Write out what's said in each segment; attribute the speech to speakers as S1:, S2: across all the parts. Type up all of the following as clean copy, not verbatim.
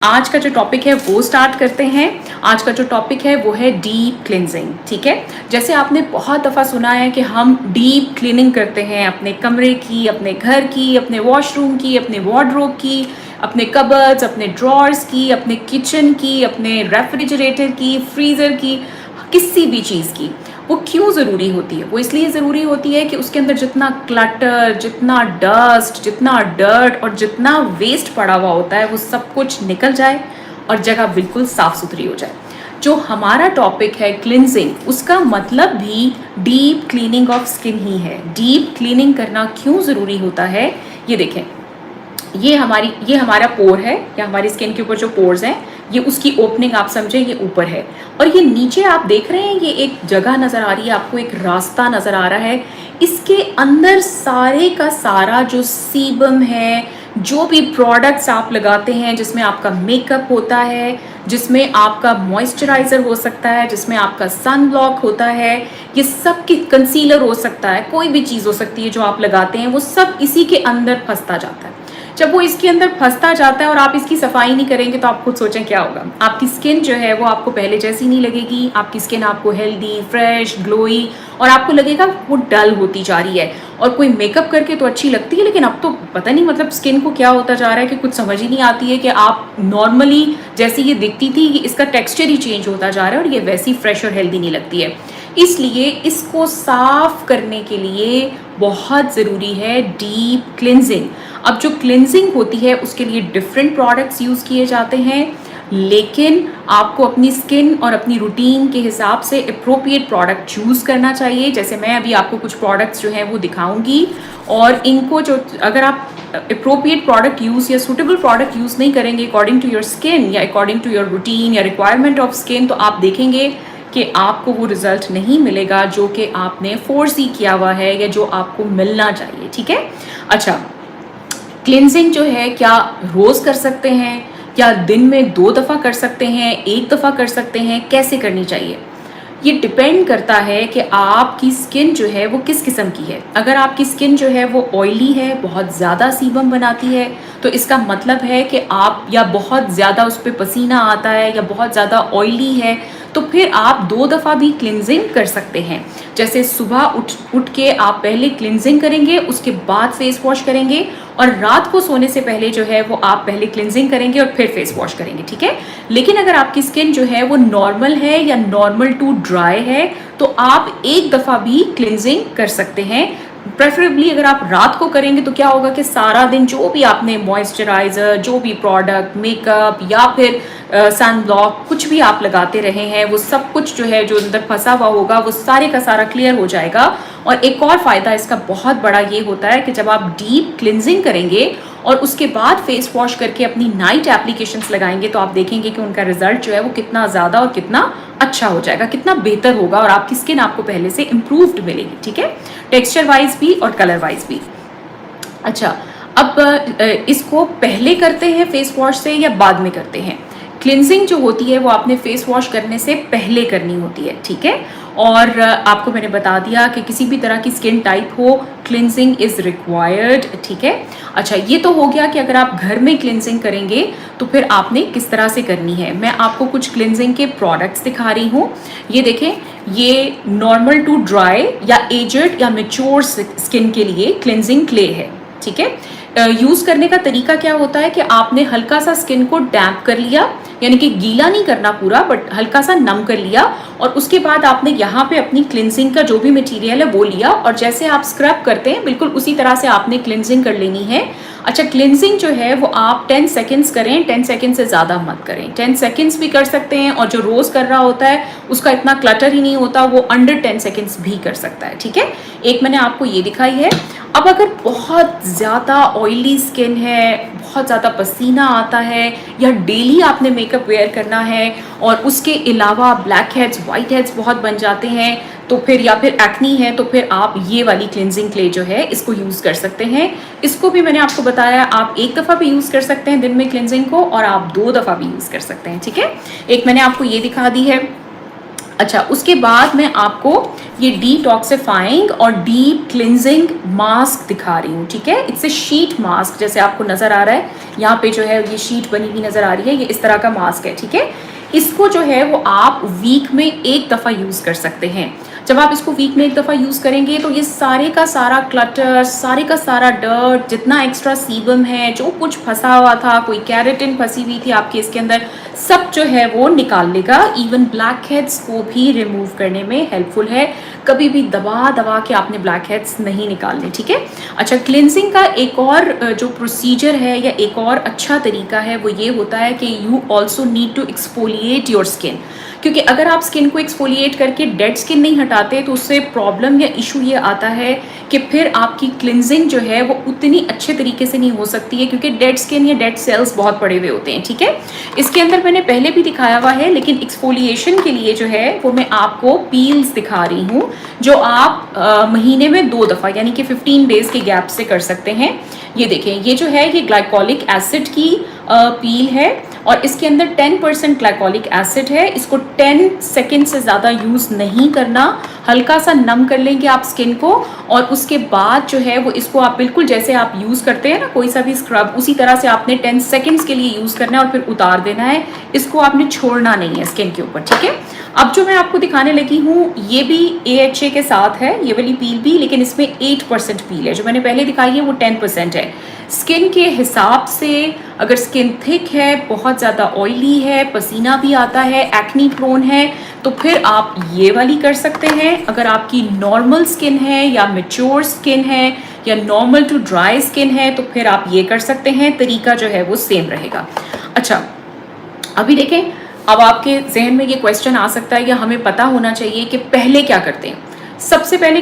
S1: आज का जो टॉपिक है वो स्टार्ट करते हैं। आज का जो टॉपिक है वो है डीप क्लिनजिंग। ठीक है, जैसे आपने बहुत दफ़ा सुना है कि हम डीप क्लीनिंग करते हैं अपने कमरे की, अपने घर की, अपने वॉशरूम की, अपने वार्डरोब की, अपने कबर्ड्स, अपने ड्रॉर्स की, अपने किचन की, अपने रेफ्रिजरेटर की, फ्रीज़र की, किसी भी चीज़ की। वो क्यों ज़रूरी होती है? वो इसलिए ज़रूरी होती है कि उसके अंदर जितना क्लटर, जितना डस्ट, जितना डर्ट और जितना वेस्ट पड़ा हुआ होता है वो सब कुछ निकल जाए और जगह बिल्कुल साफ़ सुथरी हो जाए। जो हमारा टॉपिक है क्लिनजिंग, उसका मतलब भी डीप क्लीनिंग ऑफ स्किन ही है। डीप क्लीनिंग करना क्यों ज़रूरी होता है, ये देखें। ये हमारा पोर है, या हमारी स्किन के ऊपर जो पोर्स हैं, ये उसकी ओपनिंग आप समझे, ये ऊपर है। और ये नीचे आप देख रहे हैं, ये एक जगह नज़र आ रही है आपको, एक रास्ता नज़र आ रहा है। इसके अंदर सारे का सारा जो सीबम है, जो भी प्रोडक्ट्स आप लगाते हैं, जिसमें आपका मेकअप होता है, जिसमें आपका मॉइस्चराइज़र हो सकता है, जिसमें आपका सन ब्लॉक होता है, ये सब की कंसीलर हो सकता है, कोई भी चीज़ हो सकती है जो आप लगाते हैं, वो सब इसी के अंदर फंसता जाता है। जब वो इसके अंदर फंसता जाता है और आप इसकी सफाई नहीं करेंगे तो आप खुद सोचें क्या होगा। आपकी स्किन जो है वो आपको पहले जैसी नहीं लगेगी। आपकी स्किन आपको हेल्दी, फ्रेश, ग्लोई और आपको लगेगा वो डल होती जा रही है। और कोई मेकअप करके तो अच्छी लगती है, लेकिन अब तो पता नहीं मतलब स्किन को क्या होता जा रहा है कि कुछ समझ ही नहीं आती है कि आप नॉर्मली जैसी ये दिखती थी, इसका टेक्सचर ही चेंज होता जा रहा है और ये वैसी फ्रेश और हेल्दी नहीं लगती है। इसलिए इसको साफ करने के लिए बहुत ज़रूरी है डीप क्लिनजिंग। अब जो क्लिनजिंग होती है उसके लिए डिफरेंट प्रोडक्ट्स यूज़ किए जाते हैं, लेकिन आपको अपनी स्किन और अपनी रूटीन के हिसाब से अप्रोप्रिएट प्रोडक्ट चूज़ करना चाहिए। जैसे मैं अभी आपको कुछ प्रोडक्ट्स जो हैं वो दिखाऊंगी, और इनको जो अगर आप अप्रोप्रिएट प्रोडक्ट यूज़ या सूटेबल प्रोडक्ट यूज़ नहीं करेंगे अकॉर्डिंग टू योर स्किन या अकॉर्डिंग टू योर रूटीन या रिक्वायरमेंट ऑफ स्किन, तो आप देखेंगे कि आपको वो रिज़ल्ट नहीं मिलेगा जो कि आपने फोर्स ही किया हुआ है या जो आपको मिलना चाहिए। ठीक है, अच्छा, क्लिनजिंग जो है क्या रोज़ कर सकते हैं, या दिन में 2 दफ़ा कर सकते हैं, 1 दफ़ा कर सकते हैं, कैसे करनी चाहिए? ये डिपेंड करता है कि आपकी स्किन जो है वो किस किस्म की है। अगर आपकी स्किन जो है वो ऑयली है, बहुत ज़्यादा सीबम बनाती है, तो इसका मतलब है कि आप या बहुत ज़्यादा उस पर पसीना आता है या बहुत ज़्यादा ऑयली है, तो फिर आप 2 दफ़ा भी क्लिनजिंग कर सकते हैं। जैसे सुबह उठ के आप पहले क्लिनजिंग करेंगे, उसके बाद फेस वॉश करेंगे, और रात को सोने से पहले जो है वो आप पहले क्लिनजिंग करेंगे और फिर फेस वॉश करेंगे। ठीक है, लेकिन अगर आपकी स्किन जो है वो नॉर्मल है या नॉर्मल टू ड्राई है, तो आप 1 दफ़ा भी क्लिनजिंग कर सकते हैं। प्रेफरेबली अगर आप रात को करेंगे तो क्या होगा कि सारा दिन जो भी आपने मॉइस्चराइज़र, जो भी प्रोडक्ट, मेकअप या फिर सन ब्लॉक कुछ भी आप लगाते रहे हैं, वो सब कुछ जो है जो अंदर फंसा हुआ होगा वो सारे का सारा क्लियर हो जाएगा। और एक और फ़ायदा इसका बहुत बड़ा ये होता है कि जब आप डीप क्लिनजिंग करेंगे और उसके बाद फेस वॉश करके अपनी नाइट एप्लीकेशंस लगाएंगे, तो आप देखेंगे कि उनका रिजल्ट जो है वो कितना ज़्यादा और कितना अच्छा हो जाएगा, कितना बेहतर होगा, और आपकी स्किन आपको पहले से इम्प्रूव्ड मिलेगी। ठीक है, टेक्सचर वाइज भी और कलर वाइज भी। अच्छा, अब इसको पहले करते हैं फेस वॉश से या बाद में करते हैं? क्लिनजिंग जो होती है वो आपने फेस वॉश करने से पहले करनी होती है। ठीक है, और आपको मैंने बता दिया कि किसी भी तरह की स्किन टाइप हो, क्लिनजिंग इज़ रिक्वायर्ड। ठीक है, अच्छा, ये तो हो गया कि अगर आप घर में क्लिनजिंग करेंगे तो फिर आपने किस तरह से करनी है। मैं आपको कुछ क्लिनजिंग के प्रोडक्ट्स दिखा रही हूँ। ये देखें, ये नॉर्मल टू ड्राई या एजड या मेच्योर स्किन के लिए क्लिनजिंग क्ले है। ठीक है, यूज़ करने का तरीका क्या होता है कि आपने हल्का सा स्किन को डैम्प कर लिया, यानी कि गीला नहीं करना पूरा, बट हल्का सा नम कर लिया, और उसके बाद आपने यहाँ पे अपनी क्लिनजिंग का जो भी मटेरियल है वो लिया, और जैसे आप स्क्रब करते हैं बिल्कुल उसी तरह से आपने क्लिनजिंग कर लेनी है। अच्छा, क्लिनजिंग जो है वो आप 10 सेकेंड्स करें, 10 सेकेंड से ज़्यादा मत करें। 10 सेकेंड्स भी कर सकते हैं, और जो रोज़ कर रहा होता है उसका इतना क्लटर ही नहीं होता, वो अंडर 10 सेकेंड्स भी कर सकता है। ठीक है, एक मैंने आपको ये दिखाई है। अब अगर बहुत ज़्यादा ऑयली स्किन है, बहुत ज़्यादा पसीना आता है, या डेली आपने मेकअप वेयर करना है और उसके अलावा ब्लैक हेड्स, वाइट हेड्स बहुत बन जाते हैं, तो फिर या फिर एक्नी है, तो फिर आप ये वाली क्लिनजिंग क्ले जो है इसको यूज़ कर सकते हैं। इसको भी मैंने आपको बताया, आप 1 दफ़ा भी यूज़ कर सकते हैं दिन में क्लिनजिंग को, और आप 2 दफ़ा भी यूज़ कर सकते हैं। ठीक है, एक मैंने आपको ये दिखा दी है। अच्छा, उसके बाद मैं आपको ये डिटॉक्सिफाइंग और डीप क्लिनजिंग मास्क दिखा रही हूँ, ठीक है। इट्स ए शीट मास्क, जैसे आपको नज़र आ रहा है यहाँ पे जो है ये शीट बनी हुई नज़र आ रही है, ये इस तरह का मास्क है, ठीक है। इसको जो है वो आप वीक में एक दफ़ा यूज़ कर सकते हैं। जब आप इसको वीक में एक दफ़ा यूज़ करेंगे तो ये सारे का सारा क्लटर, सारे का सारा डर्ट, जितना एक्स्ट्रा सीबम है, जो कुछ फंसा हुआ था, कोई कैरेटिन फंसी हुई थी आपके इसके अंदर, सब जो है वो निकाल लेगा। इवन ब्लैक हेड्स को भी रिमूव करने में हेल्पफुल है। कभी भी दबा दबा के आपने ब्लैक हेड्स नहीं निकालने, ठीक है। अच्छा, क्लिनजिंग का एक और जो प्रोसीजर है या एक और अच्छा तरीका है वो ये होता है कि you also need to exfoliate your skin, क्योंकि अगर आप स्किन को एक्सफोलिएट करके डेड स्किन नहीं हटाते तो उससे प्रॉब्लम या इशू ये आता है कि फिर आपकी क्लिनजिंग जो है वो उतनी अच्छे तरीके से नहीं हो सकती है, क्योंकि डेड स्किन या डेड सेल्स बहुत पड़े हुए होते हैं, ठीक है। इसके अंदर मैंने पहले भी दिखाया हुआ है, लेकिन एक्सफोलिएशन के लिए जो है वो मैं आपको पील्स दिखा रही हूँ, जो आप महीने में 2 दफ़ा यानी कि 15 डेज के गैप से कर सकते हैं। ये देखें, ये जो है ये ग्लाइकोलिक एसिड की पील है और इसके अंदर 10% ग्लाइकोलिक एसिड है। इसको 10 सेकेंड से ज़्यादा यूज़ नहीं करना, हल्का सा नम कर लेंगे आप स्किन को और उसके बाद जो है वो इसको आप बिल्कुल जैसे आप यूज़ करते हैं ना कोई सा भी स्क्रब, उसी तरह से आपने 10 सेकेंड्स के लिए यूज़ करना है और फिर उतार देना है। इसको आपने छोड़ना नहीं है स्किन के ऊपर, ठीक है। अब जो मैं आपको दिखाने लगी हूँ ये भी AHA के साथ है, ये वाली पील भी, लेकिन इसमें 8% पील है। जो मैंने पहले दिखाई है वो 10% है। स्किन के हिसाब से अगर स्किन थिक है, बहुत ज़्यादा ऑयली है, पसीना भी आता है, एक्नी प्रोन है, तो फिर आप ये वाली कर सकते हैं। अगर आपकी नॉर्मल स्किन है या मैच्योर स्किन है या नॉर्मल टू ड्राई स्किन है तो फिर आप ये कर सकते हैं। तरीका जो है वो सेम रहेगा। अच्छा, अभी देखें, अब आपके जहन में ये क्वेश्चन आ सकता है या हमें पता होना चाहिए कि पहले क्या करते हैं। सबसे पहले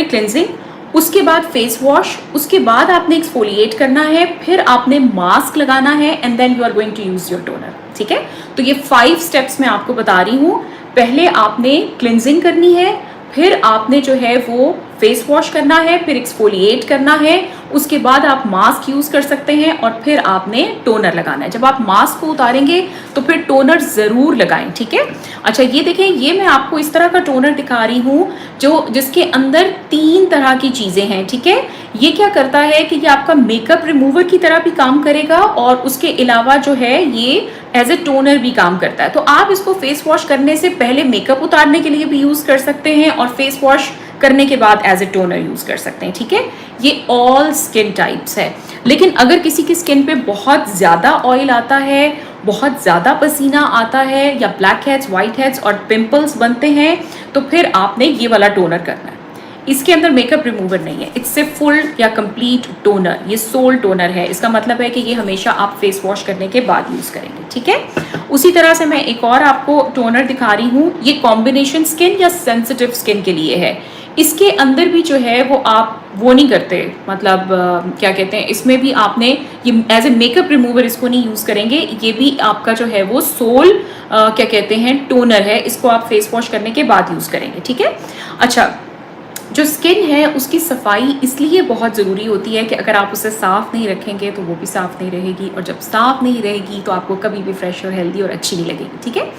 S1: क्लिनजिंग, उसके बाद फेस वॉश, उसके बाद आपने एक्सफोलिएट करना है, फिर आपने मास्क लगाना है and then you are going to use your toner, ठीक है। तो ये 5 स्टेप्स मैं आपको बता रही हूँ। पहले आपने क्लिनजिंग करनी है, फिर आपने जो है वो फेस वॉश करना है, फिर एक्सफोलिएट करना है, उसके बाद आप मास्क यूज़ कर सकते हैं और फिर आपने टोनर लगाना है। जब आप मास्क को उतारेंगे तो फिर टोनर ज़रूर लगाएं, ठीक है। अच्छा, ये देखें, ये मैं आपको इस तरह का टोनर दिखा रही हूँ जिसके अंदर 3 तरह की चीज़ें हैं, ठीक है। ये क्या करता है कि ये आपका मेकअप रिमूवर की तरह भी काम करेगा और उसके अलावा जो है ये एज ए टोनर भी काम करता है। तो आप इसको फेस वॉश करने से पहले मेकअप उतारने के लिए भी यूज़ कर सकते हैं और फेस वॉश करने के बाद एज ए टोनर यूज़ कर सकते हैं, ठीक है। ये ऑल स्किन टाइप्स है। लेकिन अगर किसी की स्किन पे बहुत ज़्यादा ऑयल आता है, बहुत ज़्यादा पसीना आता है या ब्लैक हेड्स, वाइट हेड्स और पिंपल्स बनते हैं तो फिर आपने ये वाला टोनर करना है। इसके अंदर मेकअप रिमूवर नहीं है, इट्स ए फुल या कंप्लीट टोनर। ये सोल टोनर है, इसका मतलब है कि ये हमेशा आप फेस वॉश करने के बाद यूज़ करेंगे, ठीक है। उसी तरह से मैं एक और आपको टोनर दिखा रही हूँ। ये कॉम्बिनेशन स्किन या सेंसिटिव स्किन के लिए है। इसके अंदर भी जो है वो आप वो नहीं करते, मतलब क्या कहते हैं, इसमें भी आपने ये एज ए मेकअप रिमूवर इसको नहीं यूज़ करेंगे। ये भी आपका जो है वो सोल क्या कहते हैं टोनर है, इसको आप फेस वॉश करने के बाद यूज़ करेंगे, ठीक है। अच्छा, जो स्किन है उसकी सफाई इसलिए बहुत ज़रूरी होती है कि अगर आप उसे साफ़ नहीं रखेंगे तो वो भी साफ़ नहीं रहेगी, और जब साफ़ नहीं रहेगी तो आपको कभी भी फ्रेश और हेल्दी और अच्छी नहीं लगेगी, ठीक है।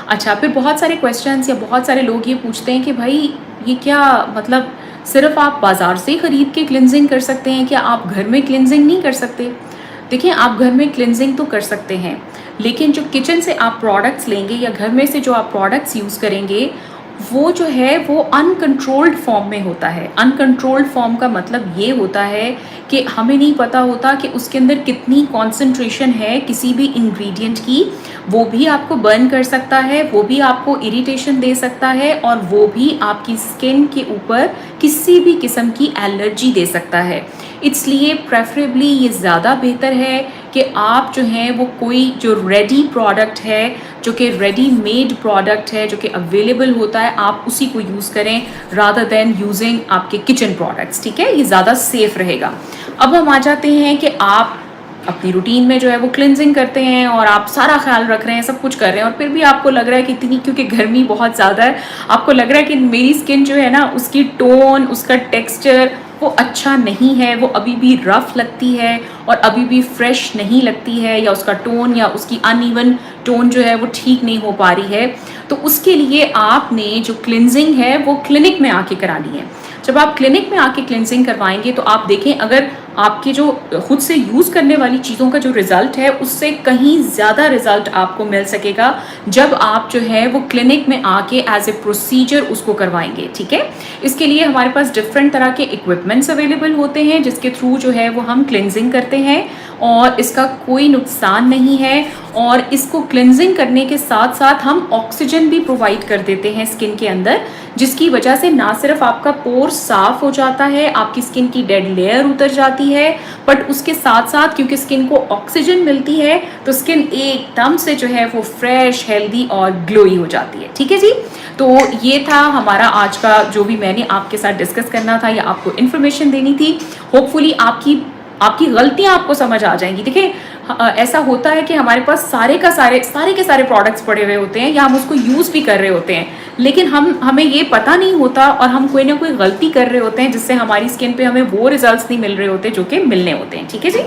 S1: अच्छा, फिर बहुत सारे क्वेश्चंस या बहुत सारे लोग ये पूछते हैं कि भाई ये क्या मतलब सिर्फ आप बाज़ार से ख़रीद के क्लिनजिंग कर सकते हैं, क्या आप घर में क्लिनजिंग नहीं कर सकते? देखिए, आप घर में क्लिनजिंग तो कर सकते हैं, लेकिन जो किचन से आप प्रोडक्ट्स लेंगे या घर में से जो आप प्रोडक्ट्स यूज़ करेंगे वो जो है वो अनकंट्रोल्ड फॉर्म में होता है। अनकंट्रोल्ड फॉर्म का मतलब ये होता है कि हमें नहीं पता होता कि उसके अंदर कितनी कॉन्सेंट्रेशन है किसी भी इंग्रेडिएंट की। वो भी आपको बर्न कर सकता है, वो भी आपको इरिटेशन दे सकता है और वो भी आपकी स्किन के ऊपर किसी भी किस्म की एलर्जी दे सकता है। इसलिए प्रेफरेबली ये ज़्यादा बेहतर है कि आप जो हैं वो कोई जो रेडी प्रोडक्ट है, जो कि रेडी मेड प्रोडक्ट है, जो कि अवेलेबल होता है, आप उसी को यूज़ करें रादर देन यूजिंग आपके किचन प्रोडक्ट्स, ठीक है। ये ज़्यादा सेफ रहेगा। अब हम आ जाते हैं कि आप अपनी रूटीन में जो है वो क्लिनजिंग करते हैं और आप सारा ख्याल रख रहे हैं, सब कुछ कर रहे हैं, और फिर भी आपको लग रहा है कि इतनी, क्योंकि गर्मी बहुत ज़्यादा है, आपको लग रहा है कि मेरी स्किन जो है ना उसकी टोन, उसका टेक्सचर वो अच्छा नहीं है, वो अभी भी रफ़ लगती है और अभी भी फ्रेश नहीं लगती है, या उसका टोन या उसकी अनइवन टोन जो है वो ठीक नहीं हो पा रही है, तो उसके लिए आपने जो क्लिनजिंग है वो क्लिनिक में आके करानी है। जब आप क्लिनिक में आके क्लिनजिंग करवाएंगे तो आप देखें, अगर आपके जो खुद से यूज़ करने वाली चीज़ों का जो रिज़ल्ट है उससे कहीं ज़्यादा रिज़ल्ट आपको मिल सकेगा जब आप जो है वो क्लिनिक में आके एज ए प्रोसीजर उसको करवाएंगे। ठीक है, इसके लिए हमारे पास डिफरेंट तरह के इक्विपमेंट्स अवेलेबल होते हैं जिसके थ्रू जो है वो हम क्लिनजिंग करते हैं, और इसका कोई नुकसान नहीं है। और इसको क्लिनजिंग करने के साथ साथ हम ऑक्सीजन भी प्रोवाइड कर देते हैं स्किन के अंदर, जिसकी वजह से ना सिर्फ आपका पोर साफ हो जाता है, आपकी स्किन की डेड लेयर उतर जाती है, बट उसके साथ साथ क्योंकि स्किन को ऑक्सीजन मिलती है तो स्किन एकदम से जो है वो फ्रेश, हेल्दी और ग्लोई हो जाती है। ठीक है जी, तो ये था हमारा आज का जो भी मैंने आपके साथ डिस्कस करना था या आपको इन्फॉर्मेशन देनी थी। होपफुली आपकी गलतियां आपको समझ आ जाएंगी। देखिए, ऐसा होता है कि हमारे पास सारे के सारे प्रोडक्ट्स पड़े हुए होते हैं या हम उसको यूज़ भी कर रहे होते हैं, लेकिन हमें ये पता नहीं होता और हम कोई ना कोई गलती कर रहे होते हैं जिससे हमारी स्किन पे हमें वो रिजल्ट्स नहीं मिल रहे होते जो कि मिलने होते हैं। ठीक है जी।